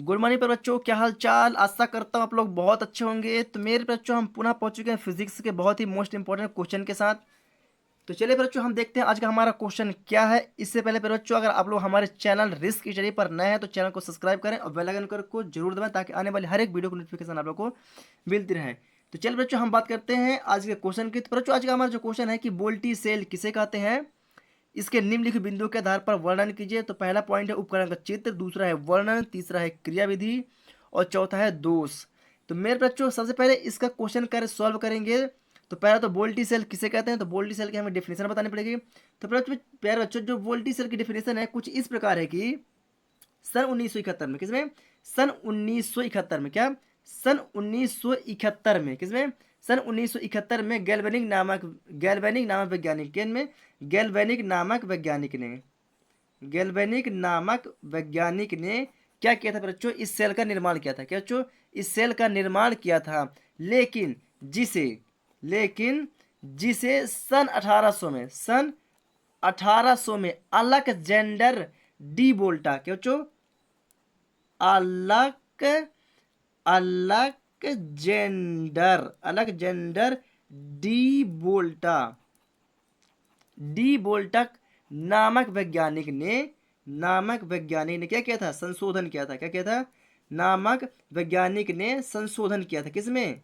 Good morning पर बच्चों, क्या हाल चाल। आशा करता हूँ आप लोग बहुत अच्छे होंगे। तो मेरे बच्चों हम पुनः पहुंच चुके हैं फिजिक्स के बहुत ही मोस्ट इंपॉर्टेंट क्वेश्चन के साथ। तो चलिए बच्चों हम देखते हैं आज का हमारा क्वेश्चन क्या है। इससे पहले बच्चों अगर आप लोग हमारे चैनल रिस्क स्टडी पर नए हैं तो चैनल को सब्सक्राइब करें और बेल आइकन को जरूर दबाएं ताकि आने वाली हर एक वीडियो की नोटिफिकेशन आप लोग को मिलती रहे। तो चलिए बच्चों हम बात करते हैं आज के क्वेश्चन की। तो बच्चों आज का हमारा जो क्वेश्चन है कि वोल्टी सेल किसे कहते हैं, इसके निम्नलिखित बिंदुओं के आधार पर वर्णन कीजिए। तो पहला पॉइंट है उपकरण का चित्र, दूसरा है वर्णन, तीसरा है क्रियाविधि और चौथा है दोष। तो मेरे बच्चों सबसे पहले इसका क्वेश्चन कर सॉल्व करेंगे। तो पहला तो वोल्टी सेल किसे कहते हैं, तो वोल्टी सेल की हमें डेफिनेशन बतानी पड़ेगी। तो प्यारे बच्चों जो वोल्टी सेल की डेफिनेशन है कुछ इस प्रकार है कि सन 1971 में, किसमें, सन 1971 में, क्या, सन 1971 में, किसमें, सन 1971 में गैल्वेनिक नामक वैज्ञानिक ने क्या किया था बच्चों, इस सेल का निर्माण किया था। क्या बच्चों, इस सेल का निर्माण किया था। लेकिन जिसे सन 1800 में अलेक्जेंडर डी बोल्टा, क्या बच्चों, अलक अलेक्जेंडर डी बोल्टक नामक वैज्ञानिक ने क्या किया था, संशोधन किया था। क्या किया था, नामक वैज्ञानिक ने संशोधन किया था। किसमें,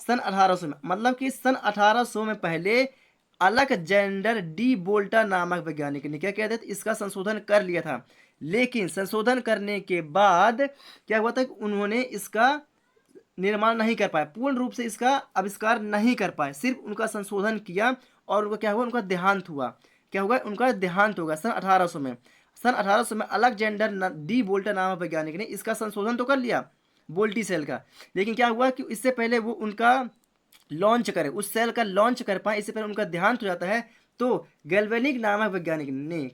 सन 1800 में। मतलब कि सन 1800 में पहले अलेक्जेंडर डी बोल्टा नामक वैज्ञानिक ने क्या किया था, इसका संशोधन कर लिया था। लेकिन संशोधन करने के बाद क्या हुआ था कि उन्होंने इसका निर्माण नहीं कर पाए, पूर्ण रूप से इसका आविष्कार नहीं कर पाए, सिर्फ उनका संशोधन किया और उनका क्या हुआ, उनका देहांत हुआ। क्या हुआ, उनका देहांत होगा सन 1800 में। सन 1800 में अलेक्जेंडर डी बोल्टा नामक वैज्ञानिक ने इसका संशोधन तो कर लिया बोल्टी सेल का, लेकिन क्या हुआ कि इससे पहले वो उनका लॉन्च करे, उस सेल का लॉन्च कर पाए, इससे पहले उनका देहांत हो जाता है। तो गैल्वेनिक नामक वैज्ञानिक ने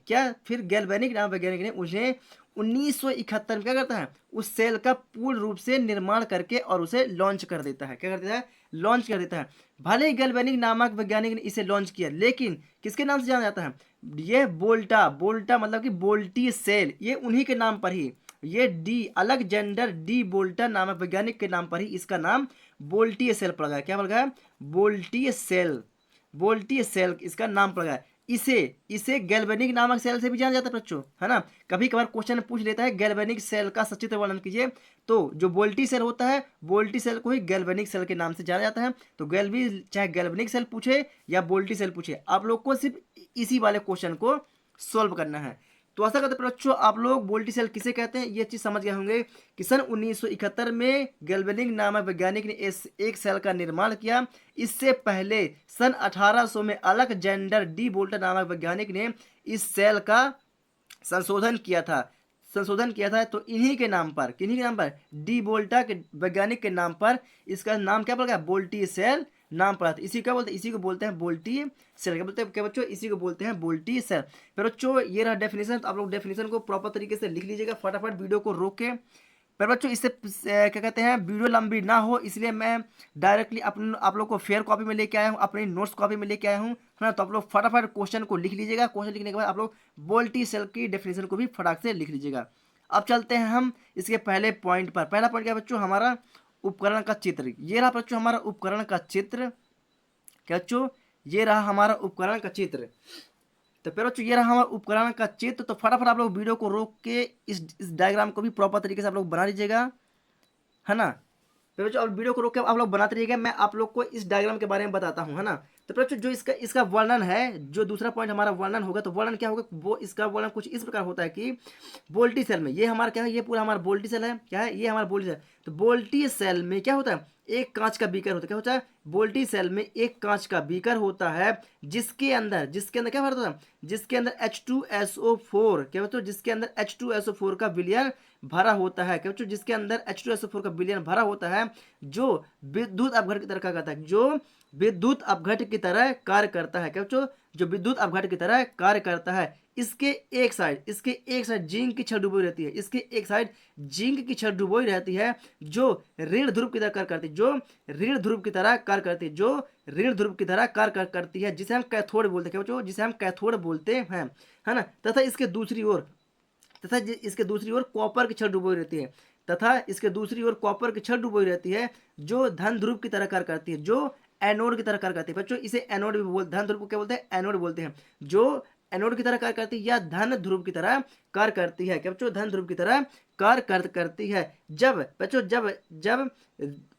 उन्हें 1971 में क्या करता है, उस सेल का पूर्ण रूप से निर्माण करके और उसे लॉन्च कर देता है। क्या कर देता है, लॉन्च कर देता है। भले ही गैल्वेनिक नामक वैज्ञानिक ने इसे लॉन्च किया, लेकिन किसके नाम से जाना जाता है, ये बोल्टा मतलब कि बोल्टी सेल, ये उन्हीं के नाम पर ही, ये अलेक्जेंडर डी बोल्टा नामक वैज्ञानिक के नाम पर ही इसका नाम बोल्टी सेल पड़ गया। क्या पड़ गया, बोल्टी सेल इसका नाम पड़ गया। इसे गैल्वेनिक नामक सेल से भी जाना जाता है बच्चों, है ना। कभी कभार क्वेश्चन पूछ लेता है गैल्वेनिक सेल का सचित्र वर्णन कीजिए, तो जो बोल्टी सेल होता है, बोल्टी सेल को ही गैल्वेनिक सेल के नाम से जाना जाता है। तो चाहे गैल्वेनिक सेल पूछे या बोल्टी सेल पूछे, आप लोग को सिर्फ इसी वाले क्वेश्चन को सॉल्व करना है। तो ऐसा करते बच्चों आप लोग बोल्टी सेल किसे कहते हैं ये चीज समझ गए होंगे कि सन 1971 में गैल्वेनिक नामक वैज्ञानिक ने एक सेल का निर्माण किया। इससे पहले सन 1800 में अलेक्जेंडर डी बोल्टा नामक वैज्ञानिक ने इस सेल का संशोधन किया था। तो इन्हीं के नाम पर, डी बोल्टा के वैज्ञानिक के नाम पर इसका नाम क्या पड़ गया, बोल्टी सेल नाम पड़ा था। इसी को बोलते हैं बोल्टी सेल। क्या बोलते हैं, क्या बच्चों, इसी को बोलते हैं बोल्टी सेल। फिर बच्चों ये रहा डेफिनेशन। तो आप लोग डेफिनेशन को प्रॉपर तरीके से लिख लीजिएगा फटाफट वीडियो को रोक के। पर बच्चों इससे क्या कहते हैं, वीडियो लंबी ना हो इसलिए मैं डायरेक्टली आप लोग को फेयर कॉपी में लेके आया हूँ, अपनी नोट्स कॉपी में लेके आया हूँ, है ना। तो आप लोग फटाफट क्वेश्चन को लिख लीजिएगा। क्वेश्चन लिखने के बाद आप लोग बोल्टी सेल की डेफिनेशन को भी फटाक से लिख लीजिएगा। अब चलते हैं हम इसके पहले पॉइंट पर। पहला पॉइंट क्या बच्चों, हमारा उपकरण का चित्र। ये रहा बच्चों हमारा उपकरण का चित्र। क्या बच्चों, ये रहा हमारा उपकरण का चित्र। तो फिर बच्चों ये रहा हमारा उपकरण का चित्र। तो फटाफट आप लोग वीडियो को रोक के इस डायग्राम को भी प्रॉपर तरीके से आप लोग बना लीजिएगा, है ना। तो बच्चों अब वीडियो को रोक के आप लोग बनाते रहिएगा, मैं आप लोग को इस डायग्राम के बारे में बताता हूँ, है ना। तो बच्चों जो इसका वर्णन है, जो दूसरा पॉइंट हमारा वर्णन होगा, तो वर्णन क्या होगा, वो इसका वर्णन कुछ इस प्रकार होता है कि बोल्टी सेल में, ये हमारा क्या है, ये पूरा हमारा बोल्टी सेल है। क्या है, ये हमारा बोल्टी सेल। तो बोल्टी सेल में क्या होता है, एक कांच का बीकर होता है। क्या होता है, बोल्टी सेल में एक कांच का बीकर होता है जिसके अंदर क्या होता है, जिसके अंदर H2SO4, क्या होता है, जिसके अंदर H2SO4 का विलयन भरा होता है। क्या बच्चों, जिसके अंदर H2SO4 का विलयन भरा होता है, जो विद्युत अपघट की तरह क्या करता है, जो विद्युत अपघट की तरह कार्य करता है। क्या बच्चों, जो विद्युत अपघट की तरह कार्य करता है। इसके एक साइड जिंक की छड़ डुबोई रहती है। इसके एक साइड जिंक की छड़ डुबोई रहती है जो ऋण ध्रुव की तरह कार्य करती है, जिसे हम कैथोड बोलते हैं। क्या बच्चों, जिसे हम कैथोड बोलते हैं, है ना। तथा इसके दूसरी ओर कॉपर की छड़ डुबोई रहती है। तथा इसके दूसरी ओर कॉपर की छड़ डूबी रहती है जो धन ध्रुव की तरह कार्य करती है, जो एनोड की तरह कार्य करती है। बच्चों इसे एनोड भी बोलते, धन ध्रुव को क्या बोलते हैं, एनोड बोलते हैं, जो एनोड की तरह कार्य करती है या धन ध्रुव की तरह कार्य करती है। क्या बच्चों, धन ध्रुव की तरह कार्य करती है। जब बच्चों जब जब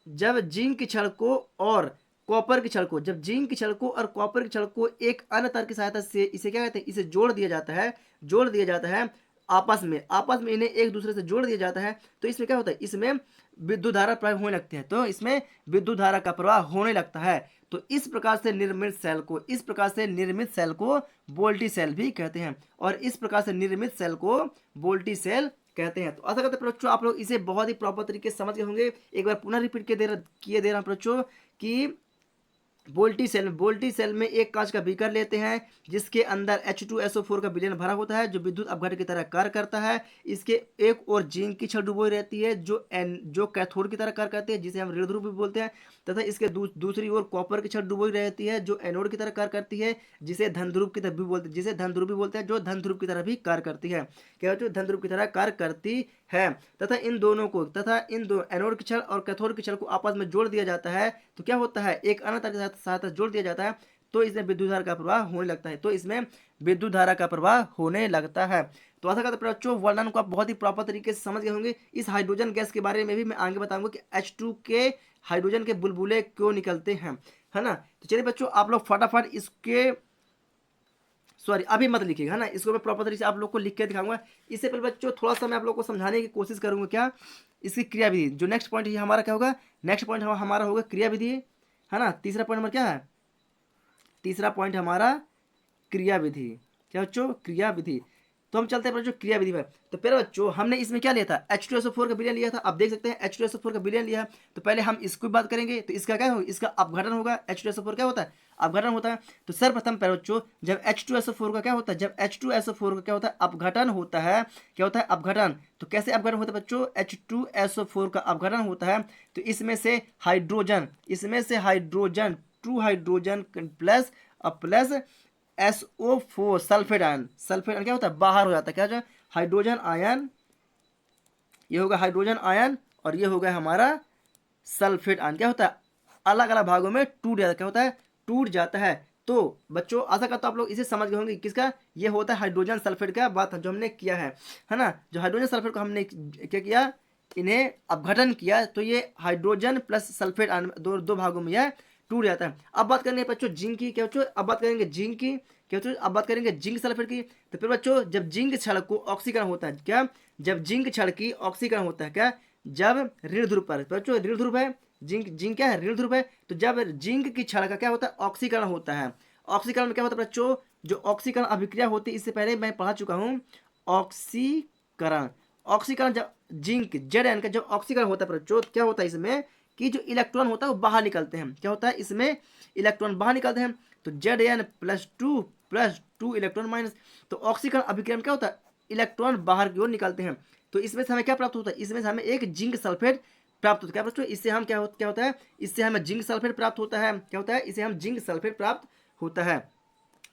जब जिंक की छड़ को और कॉपर की छड़ को, जब जिंक की छड़ को और कॉपर की छड़ को एक अन्य तार की सहायता से इसे क्या कहते हैं, इसे जोड़ दिया जाता है, जोड़ दिया जाता है आपस में इन्हें एक दूसरे से जोड़ दिया जाता है, तो इसमें क्या होता है, इसमें विद्युत धारा प्रवाह होने लगती है, तो इसमें विद्युत धारा का प्रवाह होने लगता है। तो इस प्रकार से निर्मित सेल को वोल्टी सेल भी कहते हैं, और इस प्रकार से निर्मित सेल को वोल्टी सेल कहते हैं। तो आशा करते हैं बच्चों आप लोग इसे बहुत ही प्रॉपर तरीके से समझ गए होंगे। एक बार पुनः रिपीट किए दे रहा हूं बच्चों कि वोल्टी सेल में एक कांच का बीकर लेते हैं जिसके अंदर H2SO4 का विलयन भरा होता है जो विद्युत अपघटन की तरह कार्य करता है। इसके एक और जिंक की छड़ डुबोई रहती है जो कैथोड की तरह कार्य करती है जिसे हम ऋण ध्रुव भी बोलते हैं, तथा इसके दूसरी ओर कॉपर की छड़ डुबोई रहती है जो एनोड की तरह कार्य करती है जिसे धन ध्रुव की तरह भी बोलते हैं, जिसे धन ध्रुव भी बोलते हैं, जो धन ध्रुव की तरह भी कार्य करती है। क्या जो धन ध्रुव की तरह कार्य करती है, तथा इन दो एनोड की छड़ और कैथोड की छड़ को आपस में जोड़ दिया जाता है, तो क्या होता है, एक अन्य तार के साथ जोड़ दिया जाता है, तो इसमें विद्युत धारा का प्रवाह होने लगता है, तो इसमें विद्युत धारा का प्रवाह होने लगता है। तो आशा करते हैं बच्चों वर्णन को आप बहुत ही प्रॉपर तरीके से समझ गए होंगे। इस हाइड्रोजन गैस के बारे में भी मैं आगे बताऊंगा कि H2 के हाइड्रोजन के बुलबुले क्यों निकलते हैं, है ना। तो चलिए बच्चों आप लोग फटाफट इसके अभी मत लिखिएगा, है ना, इसको मैं प्रॉपर तरीके से आप लोग को लिख के दिखाऊंगा। इससे पहले बच्चों थोड़ा सा मैं आप लोग को समझाने की कोशिश करूंगा क्या, इसकी क्रियाविधि। जो नेक्स्ट पॉइंट है हमारा क्या होगा, नेक्स्ट पॉइंट हमारा होगा क्रियाविधि, है ना। तीसरा पॉइंट हमारा क्या है, तीसरा पॉइंट हमारा क्रियाविधि। क्या बच्चों, क्रियाविधि। तो हम चलते हैं बच्चों क्रियाविधि पर। तो पहले बच्चों हमने इसमें क्या लिया था, H2SO4 का विलयन लिया था। आप देख सकते हैं H2SO4 का विलयन लिया। तो पहले हम इसको बात करेंगे, तो इसका क्या होगा, इसका अपघटन होगा। H2SO4 क्या होता है, अपघटन होता है। तो सर्वप्रथम पहले बच्चों जब H2SO4 का क्या होता है, जब H2SO4 का क्या होता है, अपघटन होता है। क्या होता है, अपघटन। तो कैसे अपघटन होता है बच्चों, H2SO4 का अपघटन होता है तो इसमें से hydrogen, two hydrogen plus SO4 sulphate ion क्या होता है, बाहर हो जाता है। क्या होता है, हाइड्रोजन आयन, ये होगा हाइड्रोजन आयन और ये हो गया हमारा सल्फेट आयन। क्या होता है, अलग अलग भागों में टूट जाता है। क्या होता है, टूट जाता है। तो बच्चों आशा करता हूं आप लोग इसे समझ गए होंगे किसका, ये होता है हाइड्रोजन सल्फेट का बात जो हमने किया है ना। जो हाइड्रोजन सल्फेट को हमने क्या किया, इन्हें अपघटन किया, तो ये हाइड्रोजन प्लस सल्फेट आयन दो भागों में यह टूट जाता है। अब बात करेंगे बच्चों जिंक की। क्या बच्चों, अब बात करेंगे जिंक की। क्या बच्चों, अब बात करेंगे जिंक सल्फेट की। तो फिर बच्चों जब जिंक छड़ को ऑक्सीकरण होता है, क्या, जब जिंक छड़ की ऑक्सीकरण होता है, क्या, जब ऋण ध्रुव पर, बच्चों ऋण ध्रुव है, जिंक क्या है, ऋण ध्रुव है। तो जब जिंक की छड़ का क्या होता है, ऑक्सीकरण होता है। ऑक्सीकरण में क्या होता है बच्चों, जो ऑक्सीकरण अभिक्रिया होती है, इससे पहले मैं पढ़ा चुका हूँ ऑक्सीकरण। ऑक्सीकरण जब जिंक Zn का जब ऑक्सीकरण होता है बच्चों, क्या होता है इसमें कि जो इलेक्ट्रॉन होता है वो बाहर निकलते हैं। क्या होता है, इसमें इलेक्ट्रॉन बाहर निकलते हैं। तो Zn plus two electron minus. तो ऑक्सीकरण अभिक्रिया में क्या होता है, इलेक्ट्रॉन बाहर की ओर निकलते हैं। तो इसमें से हमें क्या प्राप्त होता है, इसमें से हमें एक जिंक सल्फेट प्राप्त होता है। क्या बच्चों, इससे हम क्या होता है, इससे हमें जिंक सल्फेट प्राप्त होता है। क्या होता है, इसे हम जिंक सल्फेट प्राप्त होता है।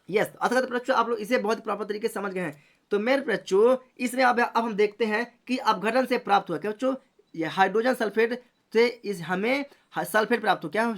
यस, अर्थात बच्चों आप लोग इसे बहुत प्रॉपर तरीके से समझ गए हैं। तो मेरे बच्चों इसमें अब हम देखते हैं कि अपघटन से प्राप्त हुआ। क्या बच्चों, ये हाइड्रोजन सल्फेट से इस हमें सल्फेट प्राप्त हो। क्या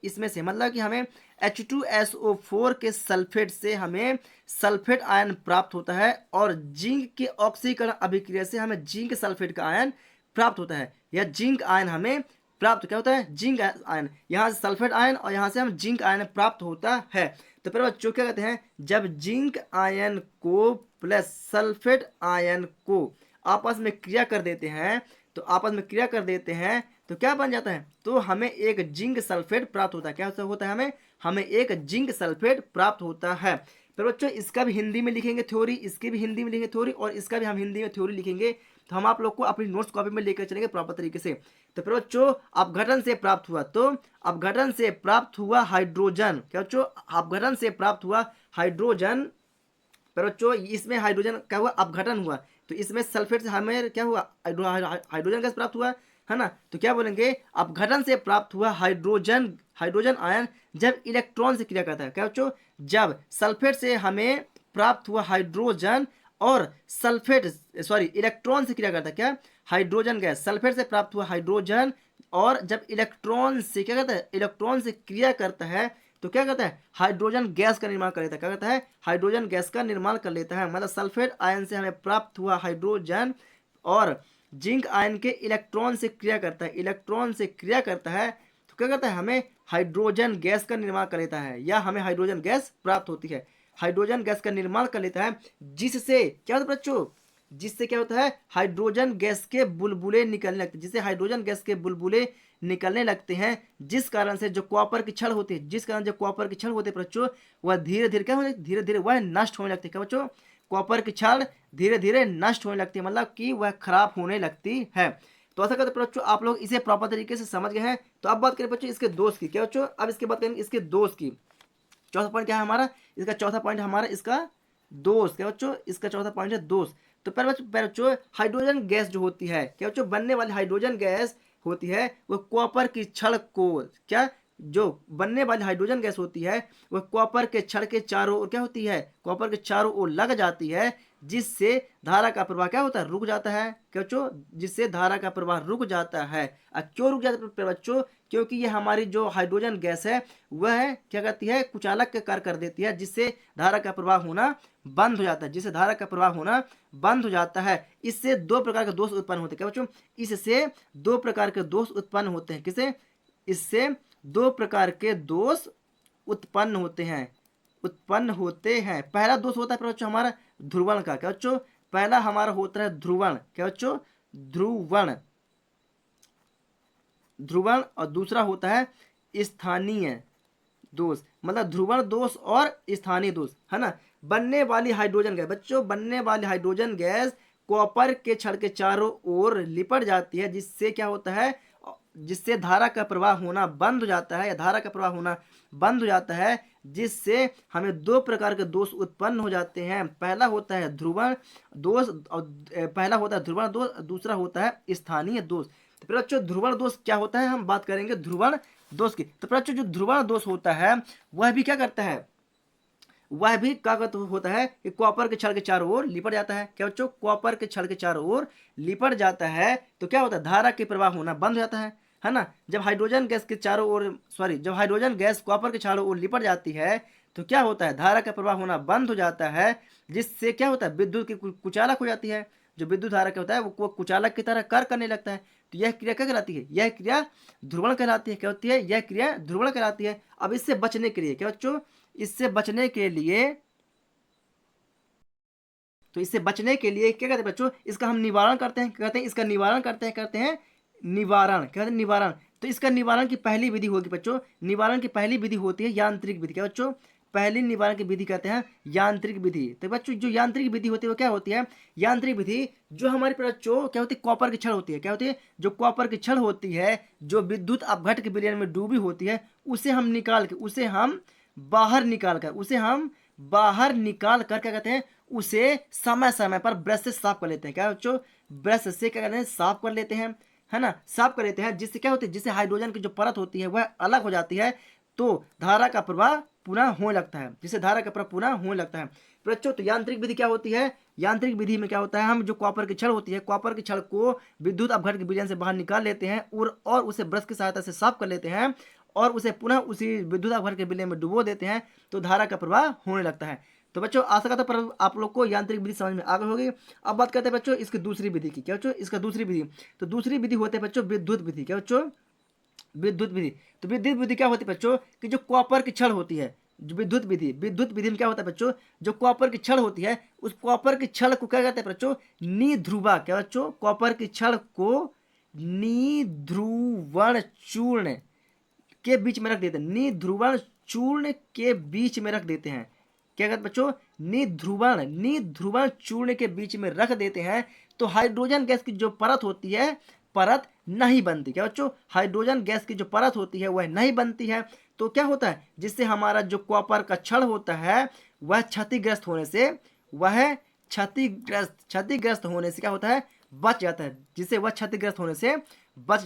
इसमें से मतलब कि हमें H2SO4 के सल्फेट से हमें सल्फेट आयन प्राप्त होता है और जिंक के ऑक्सीकरण अभिक्रिया से हमें जिंक सल्फेट का आयन प्राप्त होता है। या जिंक आयन हमें प्राप्त क्या होता है, जिंक आयन, यहाँ से सल्फेट आयन और यहाँ से हम जिंक आयन प्राप्त होता है। तो फिर बच्चों क्या कहते हैं, जब जिंक आयन को प्लस सल्फेट आयन को आपस में क्रिया कर देते हैं, तो आपस में क्रिया कर देते हैं तो क्या बन जाता है, तो हमें एक जिंक सल्फेट प्राप्त होता है। क्या होता है, हमें एक जिंक सल्फेट प्राप्त होता है। फिर बच्चों इसका भी हिंदी में लिखेंगे थ्योरी, इसकी भी हिंदी में लिखेंगे थ्योरी और इसका भी हम हिंदी में थ्योरी लिखेंगे। तो हम आप लोग को अपनी नोट्स कॉपी में लेकर चलेंगे प्रॉपर तरीके से। तो फिर बच्चों अपघटन से प्राप्त हुआ, तो अपघटन से प्राप्त हुआ हाइड्रोजन। क्या बच्चों, अपघटन से प्राप्त हुआ हाइड्रोजन। पर बच्चों इसमें हाइड्रोजन क्या हुआ, अपघटन हुआ, तो इसमें सल्फेट से हमें क्या हुआ, हाइड्रोजन गैस प्राप्त हुआ, है ना। तो क्या बोलेंगे, अपघटन से प्राप्त हुआ हाइड्रोजन आयन जब इलेक्ट्रॉन से क्रिया करता है। क्या बच्चों, जब सल्फेट से हमें प्राप्त हुआ हाइड्रोजन और सल्फेट सॉरी इलेक्ट्रॉन से क्रिया करता है। क्या? हाइड्रोजन गैस सल्फेट से प्राप्त हुआ हाइड्रोजन, और जब इलेक्ट्रॉन से क्या करता है, इलेक्ट्रॉन से क्रिया करता है तो क्या करता है, हाइड्रोजन गैस का निर्माण कर लेता है। क्या करता है? हाइड्रोजन गैस का निर्माण कर लेता है। मतलब सल्फेट आयन से हमें प्राप्त हुआ हाइड्रोजन और जिंक आयन के इलेक्ट्रॉन से क्रिया करता है, इलेक्ट्रॉन से क्रिया करता है तो क्या करता है, हमें हाइड्रोजन गैस का निर्माण कर लेता है, या हमें हाइड्रोजन गैस प्राप्त होती है। हाइड्रोजन गैस का निर्माण कर लेता है, जिससे क्या होता है बच्चों, जिससे क्या होता है, हाइड्रोजन गैस के बुलबुले निकलने लगते हैं, जिससे हाइड्रोजन गैस के बुलबुले निकलने लगते हैं, जिस कारण से जो कॉपर की छड़ होती है, जिस कारण जो कॉपर की छड़ होती है बच्चों, वह धीरे धीरे क्या होने, धीरे धीरे वह नष्ट होने लगती है। क्या बच्चों? कॉपर की छड़ धीरे धीरे नष्ट होने लगती है, मतलब कि वह खराब होने लगती है। तो ऐसा करते बच्चों आप लोग इसे प्रॉपर तरीके से समझ गए हैं। तो अब बात करें बच्चों इसके दोष की। क्या बच्चों? अब इसके बात करेंगे इसके दोष की। चौथा पॉइंट क्या है हमारा, इसका चौथा पॉइंट हमारा इसका दोष। क्या बच्चों? इसका चौथा पॉइंट है दोष। तो पहले बच्चों हाइड्रोजन गैस जो होती है, क्या बच्चों, बनने वाली हाइड्रोजन गैस होती है वो कॉपर की छड़ को, क्या, जो बनने वाली हाइड्रोजन गैस होती है वह कॉपर के छड़ के चारों ओर क्या होती है, कॉपर के चारों ओर लग जाती है, जिससे धारा का प्रवाह क्या होता है, रुक जाता है। क्या बच्चों? जिससे धारा का प्रवाह रुक जाता है। क्यों रुक जाता है बच्चों? क्योंकि ये हमारी जो हाइड्रोजन गैस है वह क्या करती है, कुचालक का कार्य कर देती है, जिससे धारा का प्रवाह होना बंद हो जाता है, जिससे धारा का प्रवाह होना बंद हो जाता है। इससे दो प्रकार के दोष उत्पन्न होते हैं। क्या बच्चों? इससे दो प्रकार के दोष उत्पन्न होते हैं। किसे? इससे दो प्रकार के दोष उत्पन्न होते हैं, उत्पन्न होते हैं। पहला दोष होता है बच्चों हमारा ध्रुवण का। क्या बच्चों? पहला हमारा होता है ध्रुवण। क्या बच्चों? ध्रुवण, ध्रुवण। और दूसरा होता है स्थानीय दोष, मतलब ध्रुवण दोष और स्थानीय दोष, है ना। बनने वाली हाइड्रोजन गैस बच्चों, बनने वाली हाइड्रोजन गैस कॉपर के छड़ के चारों ओर लिपट जाती है, जिससे क्या होता है, जिससे धारा का प्रवाह होना बंद हो जाता है, या धारा का प्रवाह होना बंद हो जाता है, जिससे हमें दो प्रकार के दोष उत्पन्न हो जाते हैं। पहला होता है ध्रुवण दोष, और पहला होता है ध्रुवण दोष, दूसरा होता है स्थानीय दोष। तो फिर बच्चों ध्रुवण दोष क्या होता है, हम बात करेंगे ध्रुवण दोष की। तो बच्चों जो ध्रुवण दोष होता है वह भी क्या करता है, वह भी कागज होता है कि कॉपर के छड़ के चारों ओर लिपट जाता है। क्या बच्चों? कॉपर के छड़ के चारों ओर लिपट जाता है तो क्या होता है, धारा के प्रवाह होना बंद हो जाता है ना। जब हाइड्रोजन गैस के चारों ओर जब हाइड्रोजन गैस कॉपर के चारों ओर लिपट जाती है तो क्या होता है, धारा का प्रवाह होना बंद हो जाता है, जिससे क्या होता है, विद्युत की कुचालक हो जाती है। जो विद्युत धारा क्या होता है वो कुचालक की तरह कार्य करने लगता है। तो यह क्रिया क्या कहलाती है, यह क्रिया ध्रुवण कहलाती है। क्या होती है, यह क्रिया ध्रुवण कहलाती है। अब इससे बचने के लिए क्या बच्चों, इससे बचने के लिए, तो इससे बचने के लिए क्या कहते हैं बच्चों, इसका हम निवारण करते हैं। कहते हैं इसका निवारण करते हैं निवारण, कहते हैं निवारण। तो इसका निवारण की पहली विधि होगी बच्चों, निवारण की पहली विधि होती है यांत्रिक विधि। क्या बच्चों? पहली निवारण की विधि कहते हैं यांत्रिक विधि। तो बच्चों जो यांत्रिक विधि होती है वो क्या होती है, यांत्रिक विधि जो हमारे बच्चों क्या होती है, कॉपर की छड़ होती है। क्या होती है? जो कॉपर की छड़ होती है, जो विद्युत अपघट के विलयन में डूबी होती है, उसे हम निकाल के, उसे हम बाहर निकाल कर, उसे हम बाहर निकाल कर क्या कहते हैं, उसे समय समय पर ब्रश से साफ कर लेते हैं। क्या बच्चों? ब्रश से क्या कहते हैं, साफ कर लेते हैं, है ना, साफ कर लेते हैं। जिससे क्या होती है, जिससे हाइड्रोजन की जो परत होती है वह अलग हो जाती है, तो धारा का प्रवाह पुनः होने लगता है, जिससे धारा का प्रवाह पुनः होने लगता है। बच्चों तो यांत्रिक विधि क्या होती है, यांत्रिक विधि में क्या होता है, हम जो कॉपर की छड़ होती है, कॉपर की छड़ को विद्युत अपघट के विलयन से बाहर निकाल लेते हैं और उसे ब्रश की सहायता से साफ कर लेते हैं, और उसे पुनः उसी विद्युत अपघट के विलयन में डुबो देते हैं, तो धारा का प्रवाह होने लगता है। तो बच्चों आशा करता हूं आप लोग को यांत्रिक विधि समझ में आ गई होगी। अब बात करते हैं बच्चों इसकी दूसरी विधि की। क्या बच्चों? इसका दूसरी विधि, तो दूसरी विधि होती है बच्चों विद्युत विधि। क्या बच्चों? विद्युत विधि। तो विद्युत विधि क्या होती है बच्चों, कि जो कॉपर की छड़ होती है, जो विद्युत विधि, विद्युत विधि में क्या होता है बच्चों, जो कॉपर की छड़ होती है, उस कॉपर की छड़ को क्या कहते हैं बच्चों, निध्रुवा। क्या बच्चों? कॉपर की छड़ को निध्रुवण चूर्ण के बीच में रख देते हैं, निध्रुवण चूर्ण के बीच में रख देते हैं। क्या कहते बच्चों? निध्रुवण चूर्ण के बीच में रख देते हैं, तो हाइड्रोजन गैस की जो परत होती है, परत नहीं बनती। क्या बच्चों? हाइड्रोजन गैस की जो परत होती है वह नहीं बनती है। तो क्या होता है, जिससे हमारा जो कॉपर का छड़ होता है वह क्षतिग्रस्त होने से, वह क्षतिग्रस्त होने से क्या होता है, बच जाता है, जिससे वह क्षतिग्रस्त होने से बच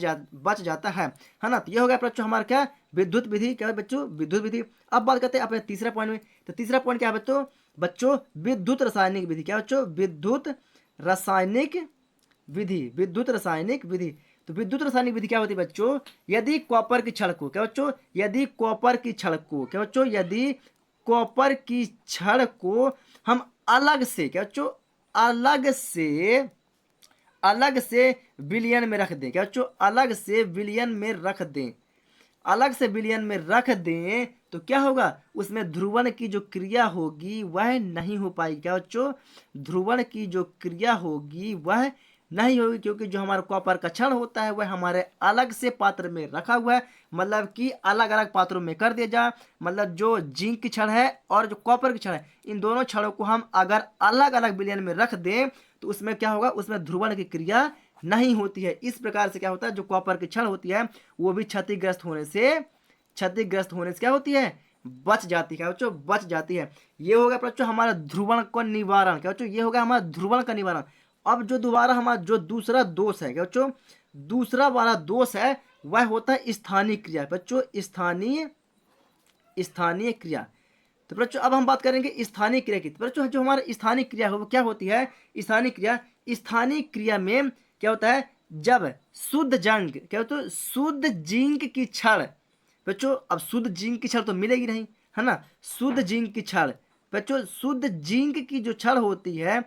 जाता है ना। तो ये हो गया बच्चों हमारा क्या, विद्युत विधि। क्या है बच्चों? विद्युत विधि। अब बात करते हैं अपने तीसरा पॉइंट में। तो तीसरा पॉइंट क्या है बच्चों, बच्चों विद्युत रासायनिक विधि, क्या बच्चों, विद्युत रासायनिक विधि, विद्युत रासायनिक विधि। तो विद्युत रासायनिक विधि क्या होती है बच्चों, यदि कॉपर की छड़ को, क्या बच्चों, यदि कॉपर की छड़ को, क्या बच्चों, यदि कॉपर की छड़ को हम अलग से, क्या बच्चों, अलग से विलयन में रख दें, क्या बच्चों, अलग से विलयन में रख दें, अलग से विलयन में रख दें, तो क्या होगा, उसमें ध्रुवण की जो क्रिया होगी वह नहीं हो पाएगी, क्या बच्चों, ध्रुवण की जो क्रिया होगी वह नहीं होगी, क्योंकि जो हमारा कॉपर का छड़ होता है वह हमारे अलग से पात्र में रखा हुआ है, मतलब कि अलग अलग पात्रों में कर दिया जाए। मतलब जो जिंक की छड़ है और जो कॉपर की छड़ है, इन दोनों छड़ों को हम अगर अलग अलग विलयन में रख दें तो उसमें क्या होगा, उसमें ध्रुवण की क्रिया नहीं होती है। इस प्रकार से क्या होता है, जो कॉपर की छड़ होती है वो भी क्षतिग्रस्त होने से क्या होती है, बच जाती है बच्चों, बच जाती है। ये होगा बच्चों हमारा ध्रुवण का निवारण, क्या बच्चों, ये होगा हमारा ध्रुवण का निवारण। अब जो दोबारा हमारा जो दूसरा दोष है, क्या बच्चों, दूसरा वाला दोष है वह होता है स्थानीय क्रिया, बच्चों स्थानीय क्रिया। तो बच्चों अब हम बात करेंगे स्थानीय क्रिया की। तो बच्चों जो हमारा स्थानीय क्रिया है वो क्या होती है, स्थानीय क्रिया में क्या होता है, जब शुद्ध जंग, क्या होता है, शुद्ध जिंक की छड़, बच्चों अब शुद्ध जिंक की छड़ तो मिलेगी नहीं, है ना, शुद्ध जिंक की छड़, बच्चों शुद्ध जिंक की जो छड़ होती है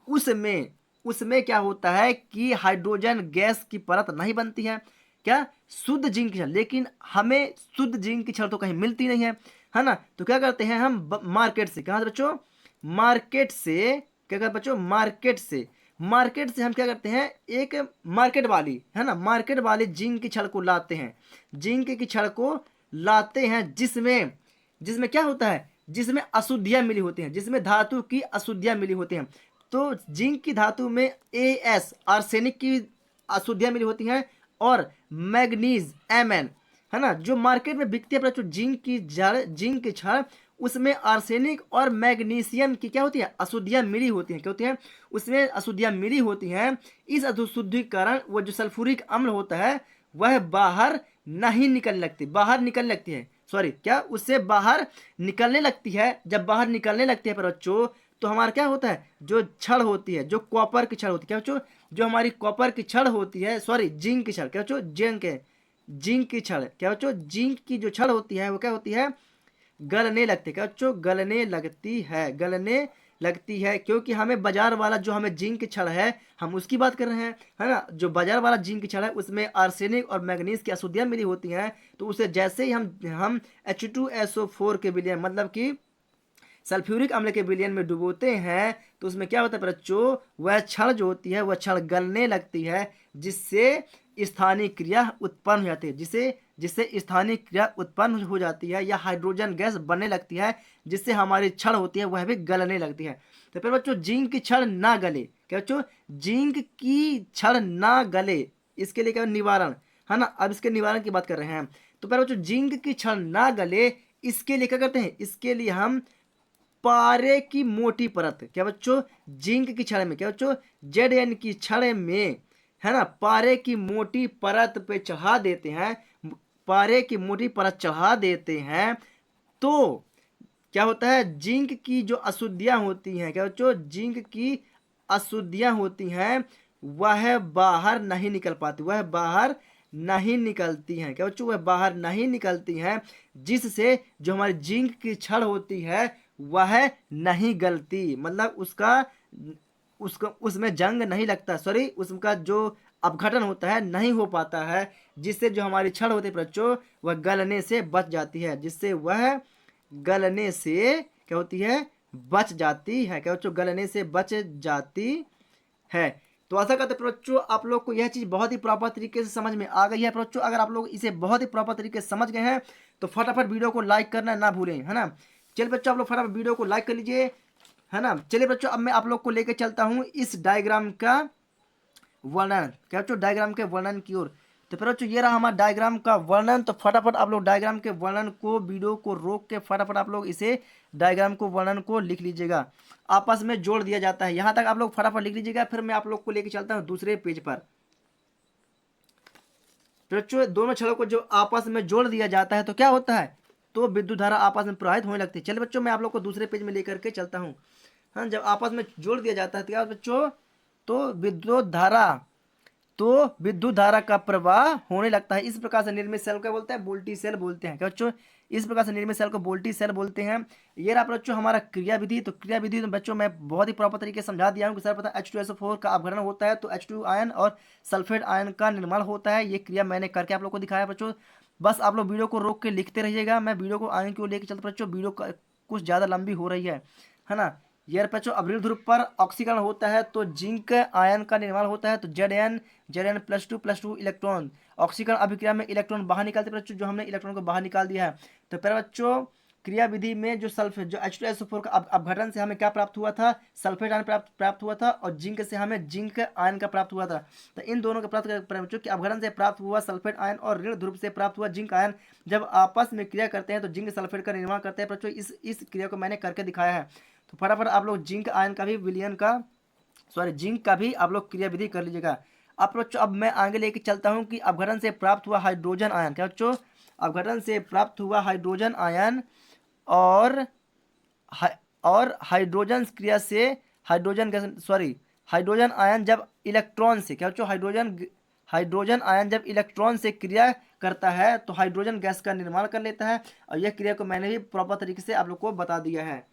उसमें उसमें क्या होता है कि हाइड्रोजन गैस की परत नहीं बनती है, क्या, शुद्ध जिंक की छड़। लेकिन हमें शुद्ध जिंक की छड़ तो कहीं मिलती नहीं है ना, तो क्या करते हैं हम मार्केट से, कहाँ से बच्चों, मार्केट से, क्या करते बच्चों, मार्केट से हम क्या करते हैं, एक मार्केट वाली, है ना, मार्केट वाली जिंक की छड़ को लाते हैं, जिंक की छड़ को लाते हैं, जिसमें जिसमें क्या होता है, जिसमें अशुद्धियां मिली होती हैं, जिसमें धातु की अशुद्धियां मिली होती हैं। तो जिंक की धातु में AS आर्सेनिक की अशुद्धियां मिली होती हैं और मैग्नीज Mn, है ना, जो मार्केट में बिकती है बच्चों जिंक की जड़, जिंक की छड़, उसमें आर्सेनिक और मैग्नीशियम की क्या होती है, अशुद्धियां मिली होती हैं, क्या होती है, उसमें अशुद्धियां मिली होती हैं। इस अशुद्धि के कारण वो जो सल्फ्यूरिक अम्ल होता है वह बाहर नहीं निकल लगती, बाहर निकल लगती है, सॉरी क्या, उससे बाहर निकलने लगती है। जब बाहर निकलने लगती है पर बच्चों तो हमारा क्या होता है, जो छड़ होती है, जो कॉपर की छड़ होती है, क्या बच्चों, जो हमारी कॉपर की छड़ होती है, सॉरी जिंक की छड़, क्या बच्चों, जिंक की छड़, क्या बच्चों, जिंक की जो छड़ होती है वो क्या होती है, गलने लगती है, क्या बच्चों, गलने लगती है, क्योंकि हमें बाजार वाला जो हमें जिंक की छड़ है हम उसकी बात कर रहे हैं, है ना, जो बाजार वाला जिंक की छड़ है उसमें आर्सेनिक और मैग्नीज की अशुद्धियां मिली होती हैं। तो उसे जैसे ही हम H2SO4 के विलयन, मतलब कि सल्फ्यूरिक अम्ल के विलयन में डुबोते हैं, तो उसमें क्या होता है बच्चों, वह छड़ जो होती है वह छड़ गलने लगती है, जिससे स्थानीय क्रिया उत्पन्न हो जाती है, जिससे स्थानीय क्रिया उत्पन्न हो जाती है, या हाइड्रोजन गैस बनने लगती है, जिससे हमारी छड़ होती है वह भी गलने लगती है। तो फिर बच्चों जिंक की छड़ ना गले, क्या बच्चों, जिंक की छड़ ना गले, इसके लिए क्या निवारण, है ना, अब इसके निवारण की बात कर रहे हैं। तो फिर बच्चों जिंक की छड़ ना गले, इसके लिए क्या करते हैं, इसके लिए हम पारे की मोटी परत, क्या बच्चों, जिंक की छड़ में, क्या बच्चों, Zn की छड़ में, है ना, पारे की मोटी परत पे चढ़ा देते हैं, पारे की मोटी परत चढ़ा देते हैं, तो क्या होता है, जिंक की जो अशुद्धियां होती हैं, क्या बच्चों, जिंक की अशुद्धियां होती हैं वह बाहर नहीं निकल पाती, वह बाहर नहीं निकलती हैं, क्या बच्चों, वह बाहर नहीं निकलती हैं, जिससे जो हमारी जिंक की छड़ होती है वह नहीं गलती, मतलब उसका उसमें जंग नहीं लगता, सॉरी उसका जो अपघटन होता है नहीं हो पाता है, जिससे जो हमारी छड़ होती है बच्चों वह गलने से बच जाती है, जिससे वह गलने से क्या होती है, बच जाती है, क्या बच्चों, गलने से बच जाती है। तो आशा करते हैं बच्चों आप लोग को यह चीज़ बहुत ही प्रॉपर तरीके से समझ में आ गई है बच्चों। अगर आप लोग इसे बहुत ही प्रॉपर तरीके से समझ गए हैं तो फटाफट वीडियो को लाइक करना ना भूलें, है ना। चलिए बच्चों आप लोग फटाफट वीडियो को लाइक कर लीजिए, है ना। चलिए बच्चों अब मैं आप लोग को लेकर चलता हूँ इस डायग्राम का वर्णन, क्या बच्चों, डायग्राम के वर्णन की ओर। तो फिर बच्चों ये रहा हमारा डायग्राम का वर्णन। तो फटाफट आप लोग डायग्राम के वर्णन को, वीडियो को रोक के फटाफट आप लोग इसे डायग्राम को, वर्णन को लिख लीजिएगा, आपस में जोड़ दिया जाता है, यहाँ तक आप लोग फटाफट लिख लीजिएगा, फिर मैं आप लोग को लेकर चलता हूँ दूसरे पेज पर। तो बच्चों दोनों छड़ों को जो आपस में जोड़ दिया जाता है तो क्या होता है, तो विद्युत धारा आपस में प्रवाहित होने लगती है। चलिए बच्चों, मैं आप लोग को दूसरे पेज में लेकर के चलता हूँ। हाँ, जब आपस में जोड़ दिया जाता है तो क्या बच्चों, तो विद्युत धारा का प्रवाह होने लगता है। इस प्रकार से निर्मित सेल को बोलते हैं वोल्टी सेल बोलते हैं। क्या बच्चों, इस प्रकार से निर्मित सेल को वोल्टी सेल बोलते हैं। ये रहा बच्चों हमारा क्रिया विधि। तो क्रिया विधि में बच्चों मैं बहुत ही प्रॉपर तरीके से समझा दिया हूँ कि सर पता H2SO4 का अपघटन होता है तो H2 आयन और सल्फेट आयन का निर्माण होता है। ये क्रिया मैंने करके आप लोग को दिखाया बच्चों। बस आप लोग वीडियो को रोक के लिखते रहिएगा। मैं वीडियो को आगे की ओर लेके चलता बच्चों, वीडियो कुछ ज़्यादा लंबी हो रही है ना। यार बच्चों, अवरील ध्रुव पर ऑक्सीकरण होता है तो जिंक आयन का निर्माण होता है तो Zn+2+2 इलेक्ट्रॉन। ऑक्सीकरण अभिक्रिया में इलेक्ट्रॉन बाहर निकालते हैं बच्चों, जो हमने इलेक्ट्रॉन को बाहर निकाल दिया है। तो पहले बच्चों क्रिया विधि में जो H2SO4 का अपघटन से हमें क्या प्राप्त हुआ था, सल्फेट आयन प्राप्त हुआ था, और जिंक से हमें जिंक आयन का प्राप्त हुआ था। तो इन दोनों का प्राप्त बच्चों कि अपघटन से प्राप्त हुआ सल्फेट आयन और ऋण ध्रुव से प्राप्त हुआ जिंक आयन जब आपस में क्रिया करते हैं तो जिंक सल्फेट का निर्माण करते हैं बच्चों। इस क्रिया को मैंने करके दिखाया है। तो फटाफट आप लोग जिंक का भी आप लोग क्रिया विधि कर लीजिएगा। अब मैं आगे लेके चलता हूं कि अपघटन से प्राप्त हुआ हाइड्रोजन आयन। क्या बच्चों, अपघटन से प्राप्त हुआ हाइड्रोजन आयन और हाइड्रोजन क्रिया से हाइड्रोजन आयन जब इलेक्ट्रॉन से, क्या बच्चों, हाइड्रोजन आयन जब इलेक्ट्रॉन से क्रिया करता है तो हाइड्रोजन गैस का निर्माण कर लेता है। और यह क्रिया को मैंने भी प्रॉपर तरीके से आप लोग को बता दिया है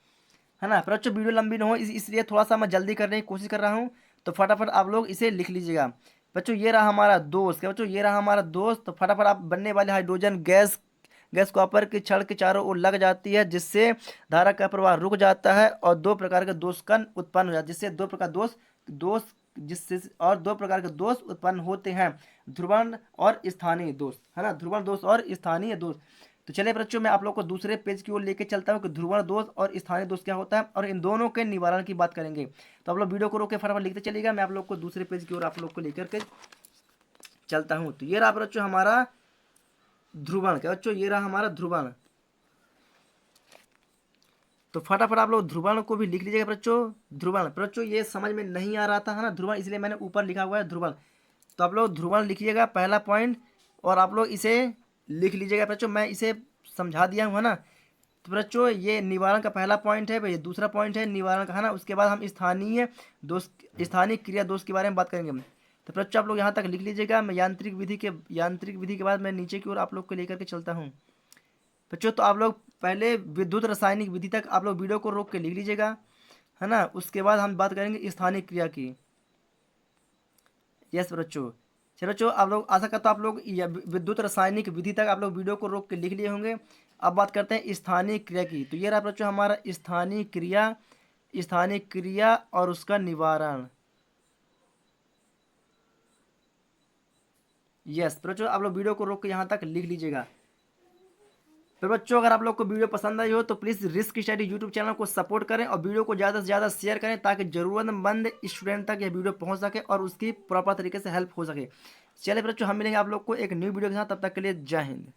ना। पर बच्चों वीडियो लंबी न हो इसलिए थोड़ा सा मैं जल्दी करने की कोशिश कर रहा हूँ। तो फटाफट आप लोग इसे लिख लीजिएगा बच्चों। ये रहा हमारा दोस्त। क्या बच्चों, ये रहा हमारा दोस्त। तो फटाफट आप बनने वाले हाइड्रोजन गैस कॉपर की छड़ के चारों ओर लग जाती है, जिससे धारा का प्रवाह रुक जाता है और दो प्रकार के दोष कण उत्पन्न हो जाते हैं, जिससे दो प्रकार के दोष उत्पन्न होते हैं, ध्रुवण और स्थानीय दोष, है ना, ध्रुवण दोष और स्थानीय दोष। तो चलिए बच्चों, मैं आप लोग को दूसरे पेज की ओर लेके चलता हूँ कि ध्रुवण दोष और स्थानीय दोष क्या होता है और इन दोनों के निवारण की बात करेंगे। तो आप लोग वीडियो को रोक के फटाफट लिखते चलिएगा। मैं आप लोग को दूसरे पेज की ओर आप लोग को लेकर के चलता हूँ। तो ये रहा बच्चों हमारा ध्रुवण। क्या बच्चों, ये रहा हमारा ध्रुवण। तो फटाफट आप लोग ध्रुवण को भी लिख लीजिएगा बच्चों। ध्रुवण बच्चों ये समझ में नहीं आ रहा था, है ना, ध्रुवण, इसलिए मैंने ऊपर लिखा हुआ है ध्रुवण। तो आप लोग ध्रुवण लिखिएगा पहला पॉइंट, और आप लोग इसे लिख लीजिएगा बच्चों। मैं इसे समझा दिया हूँ, है ना। तो बच्चों ये निवारण का पहला पॉइंट है भाई, दूसरा पॉइंट है निवारण का, है ना। उसके बाद हम स्थानीय क्रिया दोष के बारे में बात करेंगे। तो बच्चों आप लोग यहाँ तक लिख लीजिएगा। मैं यांत्रिक विधि के बाद मैं नीचे की ओर आप लोग को लेकर के चलता हूँ बच्चों। तो आप लोग पहले विद्युत रासायनिक विधि तक आप लोग वीडियो को रोक के लिख लीजिएगा, है ना। उसके बाद हम बात करेंगे स्थानिक क्रिया की। यस बच्चों, चलो बच्चों, आप लोग आशा करता हूँ आप लोग विद्युत रासायनिक विधि तक आप लोग वीडियो को रोक के लिख लिए होंगे। अब बात करते हैं स्थानीय क्रिया की। तो ये रहा बच्चों हमारा स्थानीय क्रिया और उसका निवारण। यस बच्चों, आप लोग वीडियो को रोक के यहाँ तक लिख लीजिएगा। फिर बच्चों अगर आप लोग को वीडियो पसंद आई हो तो please risk study YouTube channel को सपोर्ट करें और वीडियो को ज़्यादा से ज़्यादा शेयर करें, ताकि ज़रूरतमंद स्टूडेंट तक यह वीडियो पहुंच सके और उसकी प्रॉपर तरीके से हेल्प हो सके। चलिए बच्चों, हम मिलेंगे आप लोग को एक न्यू वीडियो के साथ। तब तक के लिए जय हिंद।